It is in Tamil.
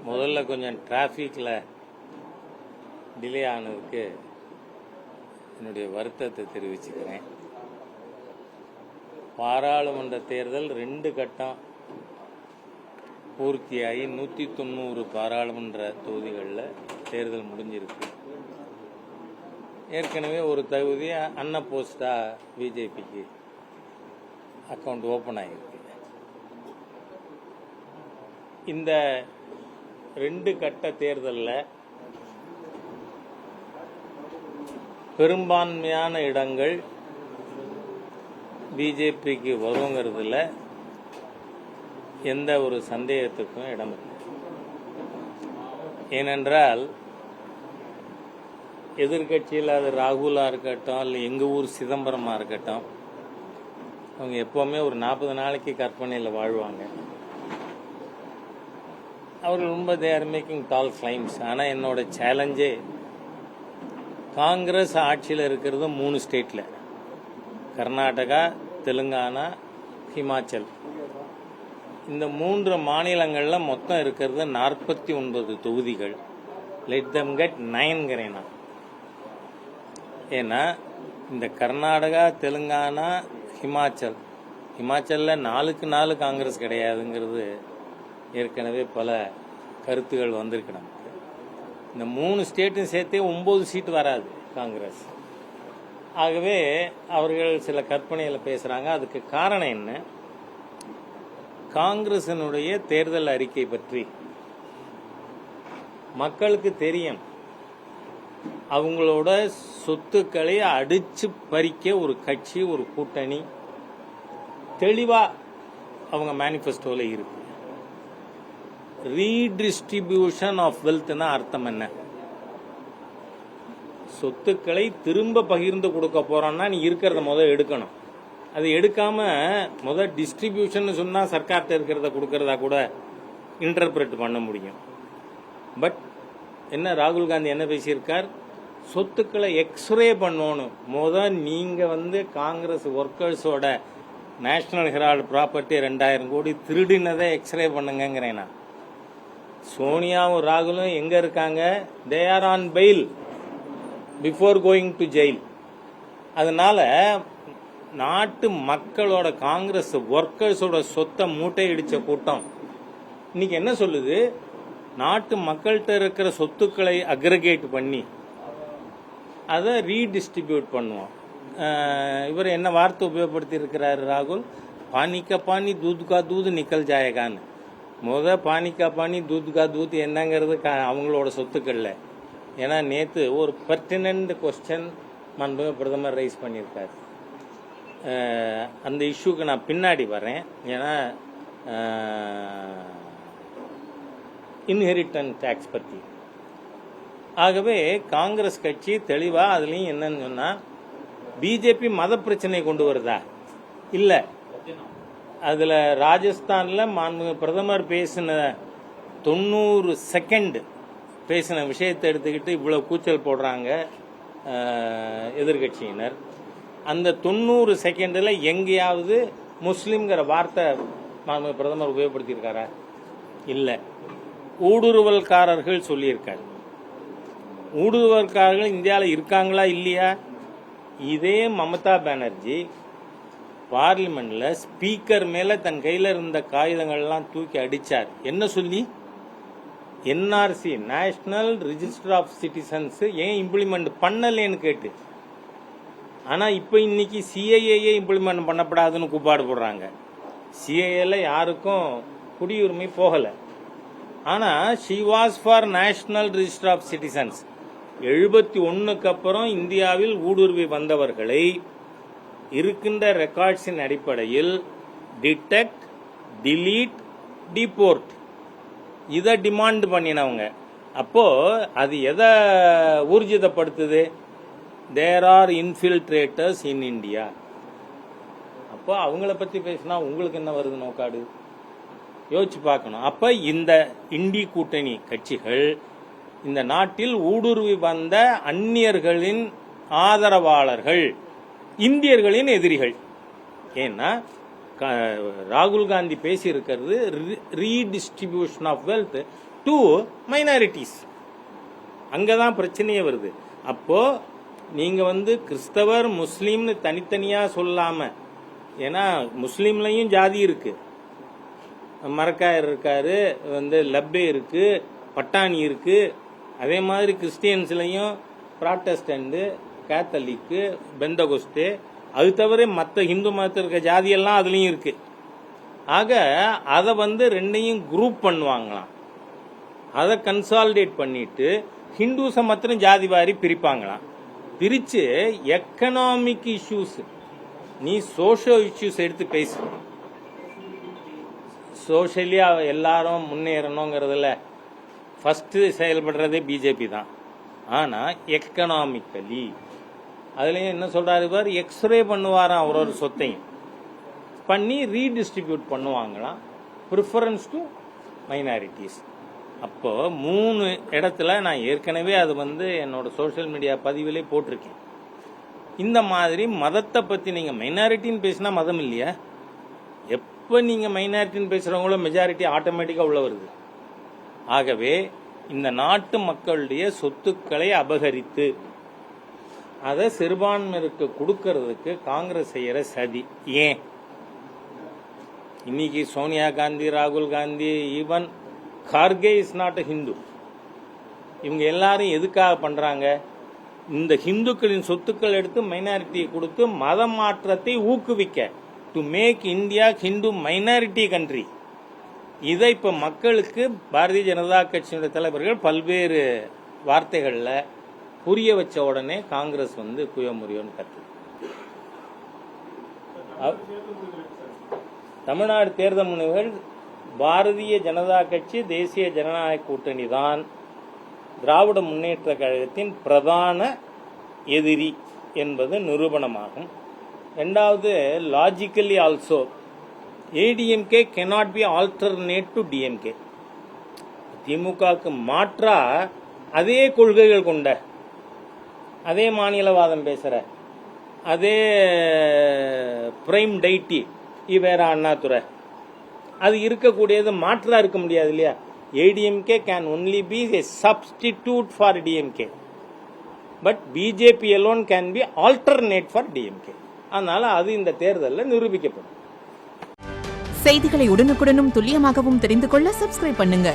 முதல்ல கொஞ்சம் டிராஃபிக்கில் டிலே ஆனதுக்கு என்னுடைய வருத்தத்தை தெரிவிச்சுக்கிறேன். பாராளுமன்ற தேர்தல் 2 கட்டம் பூர்த்தியாகி 190 பாராளுமன்ற தொகுதிகளில் தேர்தல் முடிஞ்சிருக்கு. ஏற்கனவே ஒரு தொகுதி அன்அப்போஸ்டாக பிஜேபிக்கு அக்கௌண்ட் ஓப்பன் ஆகிருக்கு. இந்த 2 கட்ட தேர்தலில் பெரும்பான்மையான இடங்கள் பிஜேபிக்கு வருங்கிறதுல எந்த ஒரு சந்தேகத்துக்கும் இடமில்லை. ஏனென்றால் எதிர்கட்சியில் அது ராகுலாக இருக்கட்டும், இல்லை எங்கள் ஊர் சிதம்பரமாக இருக்கட்டும், அவங்க எப்போவுமே ஒரு 40 நாளைக்கு கற்பனையில் வாழ்வாங்க. அவர்கள் ரொம்ப they are making tall claims. ஆனால் என்னோட சேலஞ்சே காங்கிரஸ் ஆட்சியில் இருக்கிறது 3 ஸ்டேட்டில், கர்நாடகா, தெலுங்கானா, ஹிமாச்சல். இந்த 3 மாநிலங்களில் மொத்தம் இருக்கிறது 49 தொகுதிகள். லெட் தம் கெட் 9ங்கிறேன் நான். ஏன்னா இந்த கர்நாடகா, தெலுங்கானா, ஹிமாச்சலில் 4க்கு 4 காங்கிரஸ் கிடையாதுங்கிறது ஏற்கனவே பல கருத்துகள் வந்திருக்கு நமக்கு. இந்த 3 ஸ்டேட்டும் சேர்த்தே 9 சீட்டு வராது காங்கிரஸ். ஆகவே அவர்கள் சில கற்பனையில் பேசுகிறாங்க. அதுக்கு காரணம் என்ன? காங்கிரசினுடைய தேர்தல் அறிக்கை பற்றி மக்களுக்கு தெரியும். அவங்களோட சொத்துக்களை அடிச்சு பறிக்க ஒரு கட்சி, ஒரு கூட்டணி தெளிவாக அவங்க மேனிஃபெஸ்டோவில் இருக்கு. ரீடிஸ்ட்ரிபியூஷன் ஆஃப் வெல்த்னா அர்த்தம் என்ன? சொத்துக்களை திரும்ப பகிர்ந்து கொடுக்க போறோம்னா நீ இருக்கிறத முதல் எடுக்கணும். அது எடுக்காம முதல் டிஸ்ட்ரிபியூஷன் சொன்னா சர்க்கார்ட்ட இருக்கிறத கொடுக்கறதா கூட இன்டர்பிரட் பண்ண முடியும். பட் என்ன ராகுல் காந்தி என்ன பேசியிருக்கார்? சொத்துக்களை எக்ஸ்ரே பண்ணணும். முதல் நீங்க காங்கிரஸ் ஒர்க்கர்ஸோட நேஷனல் ஹெரால்டு ப்ராப்பர்ட்டி 2000 கோடி திருடினதை எக்ஸ்ரே பண்ணுங்கிறேன் நான். சோனியாவும் ராகுலும் எங்க இருக்காங்க? They are on fail before going to jail. அதனால நாட்டு மக்களோட, காங்கிரஸ் ஒர்க்கர்ஸோட சொத்தை மூட்டை இடிச்ச கூட்டம் இன்னைக்கு என்ன சொல்லுது? நாட்டு மக்கள்கிட்ட இருக்கிற சொத்துக்களை அக்ரிகேட் பண்ணி அதை ரீடிஸ்ட்ரிபியூட் பண்ணுவோம். இவர் என்ன வார்த்தை உபயோகப்படுத்தி இருக்கிறார் ராகுல்? பானிக்கா பானி தூத்கா தூது நிக்கல் ஜாயகான்னு. பானிக்கா பானி தூத்கா தூத் என்னங்கிறது அவங்களோட சொத்துக்கள்ல. ஏன்னா நேற்று ஒரு பர்டினன்ட் கொஸ்டின் மாண்புமிகு பிரதமர் ரைஸ் பண்ணியிருக்காரு. அந்த இஷ்யூக்கு நான் பின்னாடி வரேன். ஏன்னா இன்ஹெரிட்டன்ஸ் டேக்ஸ் பற்றி. ஆகவே காங்கிரஸ் கட்சி தெளிவாக அதுலேயும் என்னன்னு சொன்னால், பிஜேபி மத பிரச்சனை கொண்டு வருதா? இல்லை. அதில் ராஜஸ்தானில் மாண்புமிகு பிரதமர் பேசின 90 செகண்ட் பேசின விஷயத்தை எடுத்துக்கிட்டு இவ்வளவு கூச்சல் போடுறாங்க எதிர்கட்சியினர். அந்த 90 செகண்டில் எங்கேயாவது முஸ்லீம்ங்கிற வார்த்தை மாண்புமிகு பிரதமர் உபயோகப்படுத்தியிருக்காரா? இல்லை. ஊடுருவல்காரர்கள் சொல்லியிருக்காரு. ஊடுருவல்காரர்கள் இந்தியாவில் இருக்காங்களா இல்லையா? இதே மமதா பானர்ஜி பார்லிமெண்ட்ல ஸ்பீக்கர் மேல தன் கையில இருந்த காகிதங்கள்லாம் தூக்கி அடிச்சார். என்ன சொல்லி? NRC, national register of citizens ஏன் இம்ப்ளிமெண்ட் பண்ணலன்னு கேட்டு. ஆனா இப்ப இன்னைக்கு சிஏஏ இம்ப்ளிமெண்ட் பண்ணப்படாதுன்னு கூப்பாடு போடுறாங்க. சிஏஏல யாருக்கும் குடியுரிமை போகல. ஆனா she was for national register of citizens. 71க்கு அப்புறம் இந்தியாவில் ஊடுருவி வந்தவர்களை இருக்கின்ற ரெக்கார்ட்ஸின் அடிப்படையில் டிடெக்ட், டிலீட், டிபோர்ட் இதை டிமாண்ட் பண்ணினவங்க. அப்போ அது எதை ஊர்ஜிதப்படுத்துது? There are infiltrators in India. அப்போ அவங்கள பத்தி பேசினா உங்களுக்கு என்ன வருது நோக்காடு? யோசிச்சு பார்க்கணும். அப்ப இந்த இண்டி கூட்டணி கட்சிகள் இந்த நாட்டில் ஊடுருவி வந்த அந்நியர்களின் ஆதரவாளர்கள், இந்தியர்களின் எதிரிகள். ஏன்னா ராகுல் காந்தி பேசி இருக்கிறது redistribution of wealth to minorities. அங்கதான் பிரச்சனையே வருது. அப்போ நீங்க கிறிஸ்தவர் முஸ்லீம்னு தனித்தனியா சொல்லாம, ஏன்னா முஸ்லீம்லயும் ஜாதி இருக்கு, மரக்காயர் இருக்காரு, லப்பே இருக்கு, பட்டாணி இருக்கு. அதே மாதிரி கிறிஸ்டியன்ஸ்லயும் ப்ராட்டஸ்டன்ட், கேத்தலிக்கு, பெந்தகோஸ்தே, அது தவிர மற்ற ஹிந்து மதத்தில் இருக்க ஜாதியெல்லாம் அதுலயும் இருக்கு. ஆக அதை ரெண்டையும் குரூப் பண்ணுவாங்களாம். அதை கன்சாலிடேட் பண்ணிட்டு ஹிந்துஸை மாத்திரம் ஜாதி வாரி பிரிப்பாங்களாம். பிரிச்சு எக்கனாமிக் இஷ்யூஸ், நீ சோஷியல் இஷ்யூஸ் எடுத்து பேசு. சோஷியலியா எல்லாரும் முன்னேறணுங்கிறதுல ஃபர்ஸ்ட் செயல்படுறதே பிஜேபி தான். ஆனா எக்கனாமிக்கலி அதுலயும் என்ன சொல்றாரு பார், எக்ஸ்ரே பண்ணுவாராம் அவரோட சொத்தையும் பண்ணி ரீடிஸ்ட்ரிபியூட் பண்ணுவாங்களாம், ப்ரிஃபரன்ஸ் டு மைனாரிட்டிஸ். அப்போ 3 இடத்துல நான் ஏற்கனவே அது என்னோட சோஷியல் மீடியா பதிவிலே போட்டிருக்கேன். இந்த மாதிரி மதத்தை பத்தி நீங்க மைனாரிட்டின்னு பேசினா மதம் இல்லையா? எப்ப நீங்க மைனாரிட்டின்னு பேசுறவங்களோ மெஜாரிட்டி ஆட்டோமேட்டிக்கா உள்ள வருது. ஆகவே இந்த நாட்டு மக்களுடைய சொத்துக்களை அபகரித்து அதை சிறுபான்மையினருக்கு கொடுக்கறதுக்கு காங்கிரஸ் செய்யற சதி. ஏன் இன்னைக்கு சோனியா காந்தி, ராகுல் Gandhi, even Kharge is not a Hindu. இவங்க எல்லாரும் எதுக்காக பண்றாங்க? இந்த ஹிந்துக்களின் சொத்துக்கள் எடுத்து மைனாரிட்டியை கொடுத்து மத மாற்றத்தை ஊக்குவிக்க, to make India Hindu minority country. இதை இப்ப மக்களுக்கு பாரதிய ஜனதா கட்சியினுடைய தலைவர்கள் பல்வேறு வார்த்தைகள்ல புரிய வச்ச உடனே காங்கிரஸ் குயமுறியோன்னு கத்து. தமிழ்நாடு தேர்தல் முனைவர்கள் பாரதிய ஜனதா கட்சி, தேசிய ஜனநாயக கூட்டணி தான் திராவிட முன்னேற்ற கழகத்தின் பிரதான எதிரி என்பது நிரூபணமாகும். இரண்டாவது, logically also ADMK cannot be alternate to DMK. திமுகவுக்கு மாற்றா அதே கொள்கைகள் கொண்ட, அதே மாநிலவாதம் பேசுற, அதே பிரைம் டைட்டி வேற அண்ணாதுரை, அது இருக்கக்கூடியது மாற்றா இருக்க முடியாது இல்லையா? ADMK can only be a substitute for DMK, but BJP alone can be alternate for DMK. அதனால அது இந்த தேர்தலில் நிரூபிக்கப்படும். செய்திகளை உடனுக்குடனும் துல்லியமாகவும் தெரிந்து கொள்ள சப்ஸ்கிரைப் பண்ணுங்க.